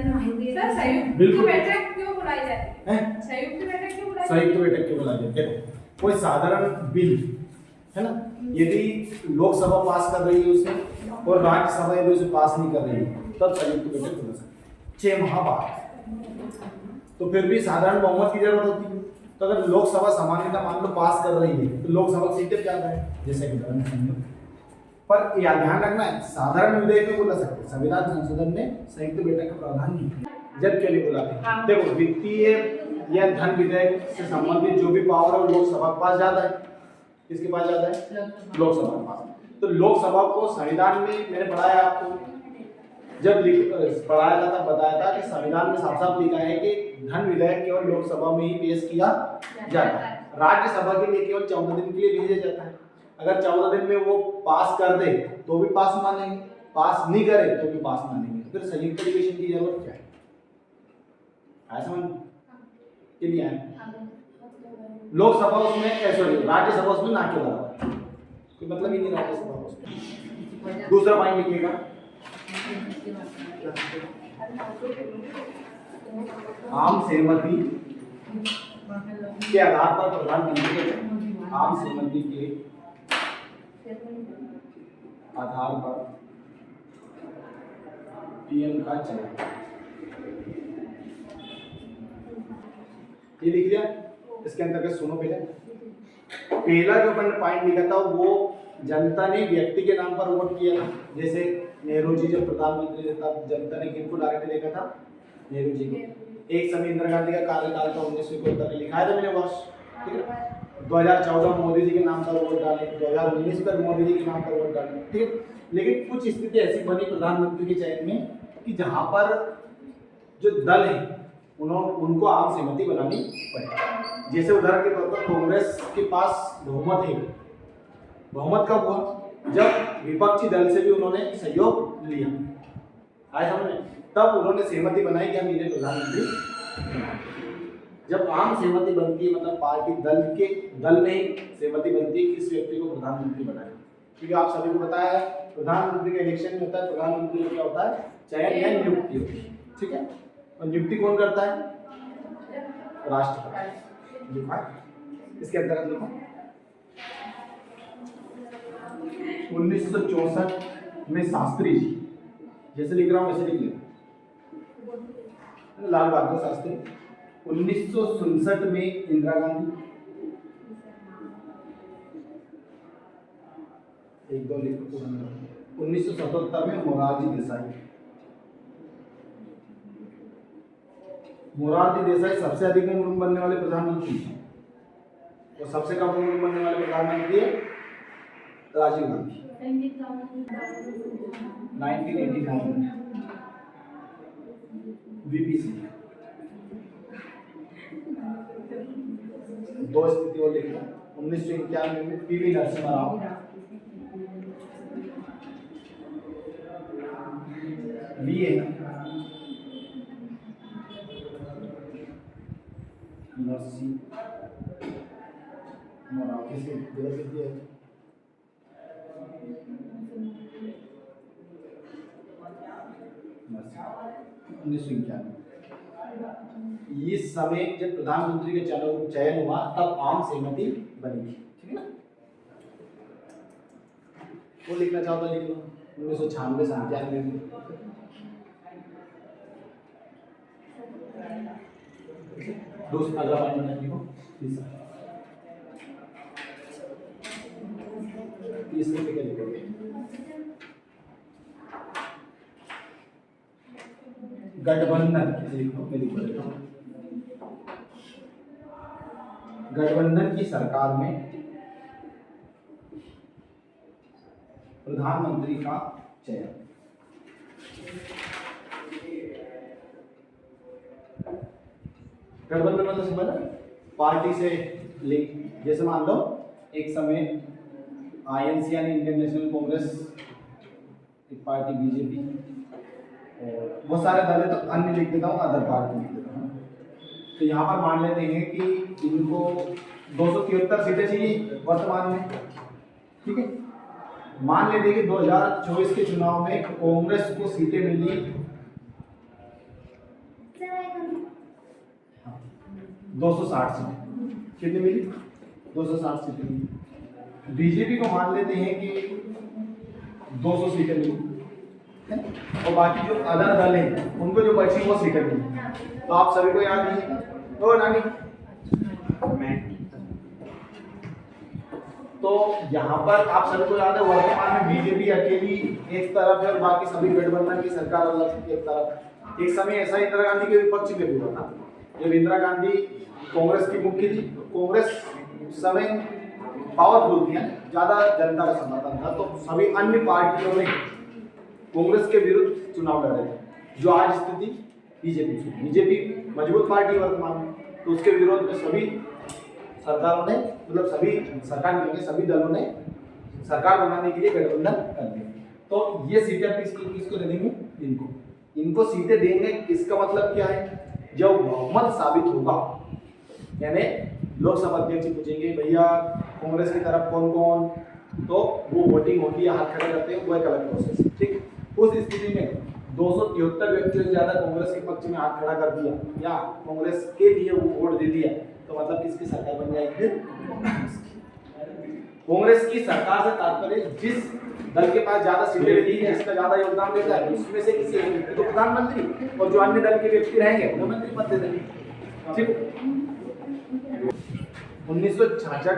Sir संयुक्त की बैठक क्यों बुलाई जाती है? संयुक्त बैठक क्यों बुलाई? संयुक्त बैठक क्यों बुलाई जाती है? देखो, कोई साधारण बिल है ना, यदि लोकसभा पास कर रही है उसे और राज्यसभा यदि उसे पास नहीं कर रही है, तब संयुक्त बैठक बुला सकती है 6 माह बाद। तो फिर भी साधारण बहुमत की जरूरत होती है। तो अगर लोकसभा सामान्यतः मान लो पास कर रही है तो लोकसभा की सीटें ज्यादा है, जैसे कि पर यह ध्यान रखना है, साधारण विधेयक में बुला सकते हैं, संविधान संशोधन में संयुक्त बैठक का प्रावधान नहीं है। जब के लिए बुलाते हैं? देखो, वित्तीय या धन विधेयक से संबंधित जो भी पावर है लोकसभा के पास ज्यादा है। किसके पास ज्यादा है? लोकसभा के पास। तो लोकसभा को संविधान में मैंने पढ़ाया आपको, जब पढ़ाया था तब बताया था कि संविधान में साफ साफ लिखा है कि धन विधेयक केवल लोकसभा में ही पेश किया जाता है, राज्यसभा के लिए केवल 14 दिन के लिए भेजा जाता है। अगर 14 दिन में वो पास कर दे तो भी पास मानेंगे, पास नहीं करे तो भी पास मानेंगे। फिर संयुक्त अधिवेशन की जरूरत क्या है? ऐसा समझ के लिए आए लोकसभा उसमें सॉरी राज्यसभा उसमें ना के बराबर, कोई मतलब ही नहीं राज्यसभा उसमें। दूसरा पॉइंट लिखिएगा, आम सहमति के आधार पर प्रधानमंत्री आम सहमति के आधार पर पीएम का चयन। ये लिख लिया। इसके अंतर्गत सुनो, पहला जो अपन ने पॉइंट लिखा था वो जनता ने व्यक्ति के नाम पर वोट किया था। जैसे नेहरू जी जब प्रधानमंत्री थे तब जनता ने किनको डायरेक्ट देखा था? नेहरू जी को। एक समय इंदिरा गांधी का कार्यकाल था 1971 में, लिखा था मैंने वर्ष, ठीक है। 2014 मोदी जी के नाम पर वोट डाले, 2019 पर मोदी जी के नाम पर वोट डाले, ठीक है। लेकिन कुछ स्थिति ऐसी बनी प्रधानमंत्री के चयन में कि जहां पर जो दल है उनको आम सहमति बनानी पड़ी। जैसे उदाहरण के तौर पर कांग्रेस के पास बहुमत है। बहुमत कब हुआ? जब विपक्षी दल से भी उन्होंने सहयोग लिया, आए समझ में, तब उन्होंने सहमति बनाई कि हम इन्हें प्रधानमंत्री। जब आम सहमति बनती है मतलब पार्टी दल में सहमति बनती है किस व्यक्ति को प्रधानमंत्री बनाए। क्योंकि आप सभी को पता है प्रधानमंत्री का इलेक्शन में होता है, प्रधानमंत्री का क्या होता है? चयन या नियुक्ति होती है, ठीक है। और नियुक्ति कौन करता है? राष्ट्रपति। इसके अंतर्गत लिखो 1964 में शास्त्री जी, जैसे लिख रहा हूं वैसे लिख लेना, लाल बहादुर शास्त्री। 1967 में इंदिरा गांधी, 1977 में मोरारजी देसाई। मोरारजी देसाई सबसे अधिक उम्र बनने वाले प्रधानमंत्री और सबसे कम उम्र बनने वाले प्रधानमंत्री है राजीव गांधी। 1989 वीपी सिंह। दो स्थिति और लिखना। 1991 में पीवी नरसिम्हा राव। वी है नरसिम्हा राव, किसी जगह है 1991। इस समय जब प्रधानमंत्री का चयन हुआ तब आम सहमति बनी थी, ठीक है ना। वो लिखना चाहो तो लिख लो। 1996-97 में दूसरा अगला पॉइंट बना लिखो। तीसरे पे क्या लिखोगे? गठबंधन गठबंधन की सरकार में प्रधानमंत्री का चयन। गठबंधन मतलब समझ पार्टी से लिंक। जैसे मान लो एक समय आईएनसी यानी इंडियन नेशनल कांग्रेस एक पार्टी, बीजेपी और बहुत सारे दल है, तो अन्य लिख देता हूँ, अदर पार्टी लिख देता हूँ। तो यहाँ पर मान लेते हैं कि इनको 273 सीटें चाहिए वर्तमान में, ठीक है। मान लेते हैं कि 2024 के चुनाव में कांग्रेस को सीटें मिली 260 सीटें कितनी मिली? 260 सीटें मिली। बीजेपी को मान लेते हैं कि 200 सीटें मिली है, और बाकी जो अदर दल हैं उनको जो बची वो सीटें मिली। तो आप सभी को याद ही है तो नानी तो यहाँ पर आप सभी को याद है वर्तमान में बीजेपी अकेली एक तरफ है और बाकी सभी गठबंधन की सरकार अलग एक तरफ। एक समय ऐसा इंदिरा गांधी के विपक्ष में भी हुआ था जब इंदिरा गांधी कांग्रेस की मुख्य थी। कांग्रेस उस समय पावरफुल थी, ज्यादा जनता का समर्थन था, तो सभी अन्य पार्टियों ने कांग्रेस के विरुद्ध चुनाव लड़े थे। जो आज स्थिति बीजेपी मजबूत पार्टी वर्तमान में, तो उसके विरोध में सभी सरकारों ने मतलब सभी सरकार मिलकर सभी दलों ने सरकार बनाने के लिए गठबंधन कर दिया। तो ये सीटें किसको दे देंगे? इनको सीटें देंगे। इसका मतलब क्या है? जब बहुमत साबित होगा, यानी लोकसभा अध्यक्ष पूछेंगे भैया कांग्रेस की तरफ कौन कौन, तो वो वोटिंग होती है, हाथ खड़ा करते हैं, वो एक अलग प्रोसेस है, ठीक। उस स्थिति में 273 व्यक्तियों से ज्यादा कांग्रेस के पक्ष में हाथ खड़ा कर दिया या कांग्रेस के लिए वो वोट दे दिया, तो मतलब किसकी सरकार बन जाएगी? कांग्रेस की सरकार से तात्पर्य जिस दल के पास ज्यादा सीटें रहती है, जिसका ज्यादा योगदान देता है, उसमें से किसी एक व्यक्ति को प्रधानमंत्री और जो अन्य दल के व्यक्ति रहेंगे उन्हें मंत्री पद दे देंगे, ठीक। 1966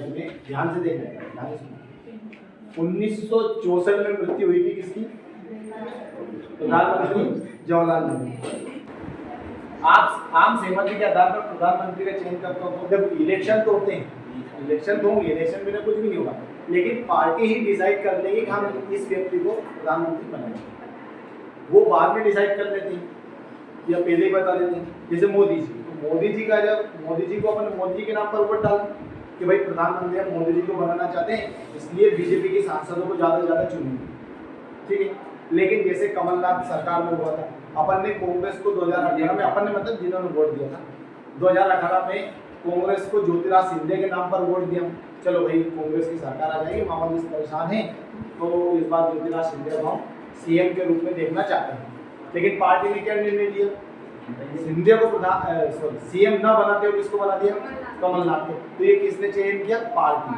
में ध्यान से देखना, 1964 में मृत्यु हुई थी किसकी? प्रधानमंत्री जवाहरलाल नेहरू। आप आम सहमति के आधार पर प्रधानमंत्री का चयन करते हो, तो जब इलेक्शन तो होते हैं, इलेक्शन तो होंगे, इलेक्शन में कुछ भी नहीं होगा, लेकिन पार्टी ही डिसाइड कर लेगी कि हम इस व्यक्ति को प्रधानमंत्री बनाएंगे। वो बाद में डिसाइड कर लेते हैं या पहले ही बता देते हैं। जैसे मोदी जी, तो मोदी जी का जब मोदी जी को अपन मोदी जी के नाम पर वोट डालें कि भाई प्रधानमंत्री हम मोदी जी को बनाना चाहते हैं, इसलिए बीजेपी के सांसदों को ज्यादा से ज्यादा चुनेंगे, ठीक है। लेकिन जैसे कमलनाथ सरकार में हुआ था, अपन ने कांग्रेस को 2018 में, अपन ने मतलब जिन्होंने वोट दिया था 2018 में कांग्रेस को ज्योतिराज सिंधिया के नाम पर वोट दिया। चलो भाई कांग्रेस की सरकार आ जाएगी, मामला परेशान है, तो इस बार ज्योतिराज सिंधिया को सीएम के रूप में देखना चाहते हैं। लेकिन पार्टी ने क्या निर्णय लिया? सिंधिया को सीएम ना बनाते हुए किसको बना दिया? कमलनाथ को। तो ये किसने चयन किया? पार्टी,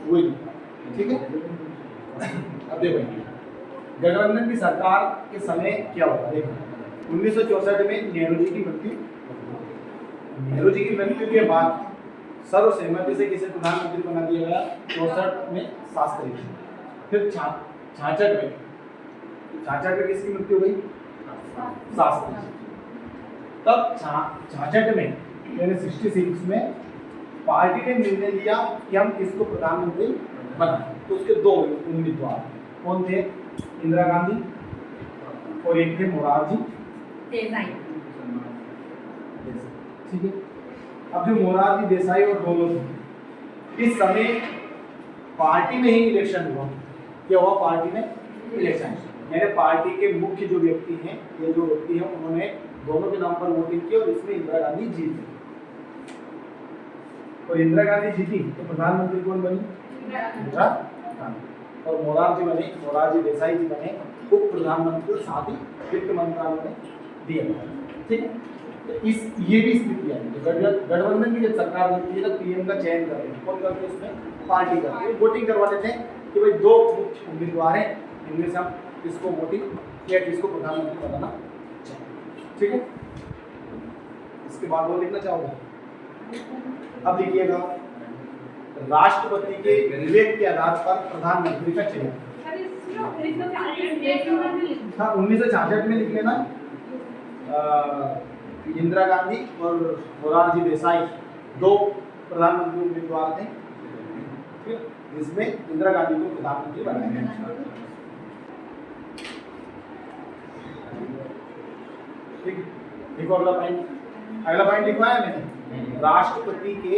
वही, ठीक है। अब देखो गठबंधन की सरकार के समय क्या हुआ, देखो 1964 में नेहरू जी की मृत्यु, नेहरू जी की मृत्यु के बाद सर्वसहमति से किसे प्रधानमंत्री बना दिया गया? 64 में शास्त्री जी। फिर 66 में किसकी मृत्यु हुई? शास्त्री जी। तब 66 में यानी 66 में पार्टी ने निर्णय लिया कि हम किसको प्रधानमंत्री बनाएं। तो उसके दो उम्मीदवार कौन थे? इंदिरा गांधी और एक थे मोरारजी देसाई, ठीक है। अब जो मोरारजी देसाई और दोनों थे, इस समय पार्टी में ही इलेक्शन हुआ। क्या हुआ? पार्टी में इलेक्शन, यानी पार्टी के मुख्य जो व्यक्ति हैं, ये जो व्यक्ति हैं, उन्होंने दोनों के नाम पर वोटिंग की और इसमें इंदिरा गांधी जीती। और इंदिरा गांधी जीती तो प्रधानमंत्री कौन बनी? इंदिरा गांधी। और मोरारजी देसाई जी बने उप प्रधानमंत्री, साथ ही वित्त मंत्रालय में दिया, ठीक है। तो ये भी स्थिति है। गठबंधन की जब सरकार बनती है तो पीएम का चयन करते हैं, कौन करते हैं? उसमें पार्टी करती है, वोटिंग करवा देते हैं कि भाई दो मुख्य उम्मीदवार हैं, इनमें से हम किसको वोटिंग या किसको प्रधानमंत्री बनाना चाहिए, ठीक है। इसके बाद वो लिखना चाहोगे? अब लिखिएगा राष्ट्रपति के विवेक के आधार पर प्रधानमंत्री का चयन। हाँ 1966 में लिख लेना। इंदिरा गांधी और मोरारजी देसाई दो प्रधानमंत्री उम्मीदवार थे, जिसमें इंदिरा गांधी को प्रधानमंत्री बनाया गया, ठीक। देखो अगला पॉइंट लिखवाया मैंने, राष्ट्रपति के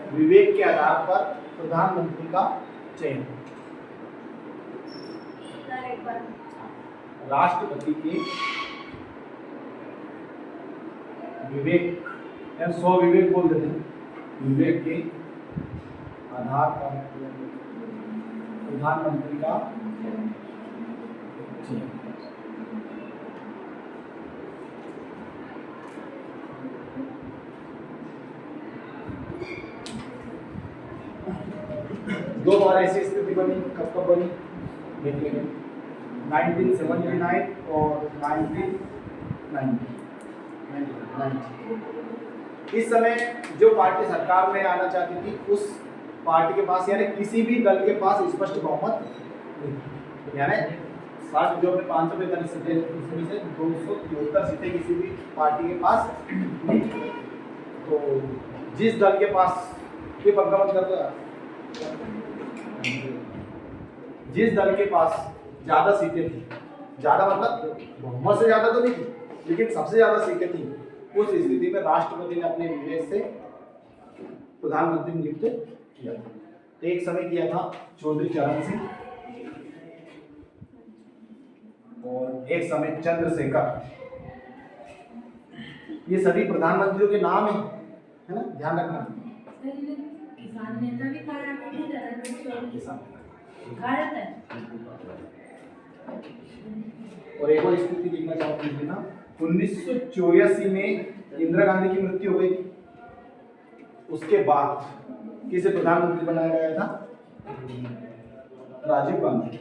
विवेक के आधार पर प्रधानमंत्री का चयन। राष्ट्रपति के विवेक या स्वविवेक बोल देते हैं, विवेक के आधार पर प्रधानमंत्री का चयन। दो बार ऐसी स्थिति बनी, कब कब बनी देखिए, 1979 और 1990। इस समय जो पार्टी सरकार में आना चाहती थी उस पार्टी के पास यानी किसी भी दल के पास स्पष्ट बहुमत नहीं थी। यानी 60 जो में 545 सीटें, उसमें से 273 सीटें किसी भी पार्टी के पास नहीं थी। तो जिस दल के पास ये पक्का मत कर दो, जिस दल के पास ज्यादा सीटें थी, ज्यादा मतलब बहुमत से ज्यादा तो नहीं थी लेकिन सबसे ज्यादा सीटें थी, उस स्थिति में राष्ट्रपति ने अपने विवेक से प्रधानमंत्री नियुक्त किया था। तो एक समय किया था चौधरी चरण सिंह और एक समय चंद्रशेखर। ये सभी प्रधानमंत्रियों के नाम है ना, ध्यान रखना। किसान नेता भी भारत है। और एक और स्थिति देखना चाहूंगी ना, 1984 में इंदिरा गांधी की मृत्यु हो गई थी। उसके बाद किसे प्रधानमंत्री बनाया गया था? राजीव गांधी।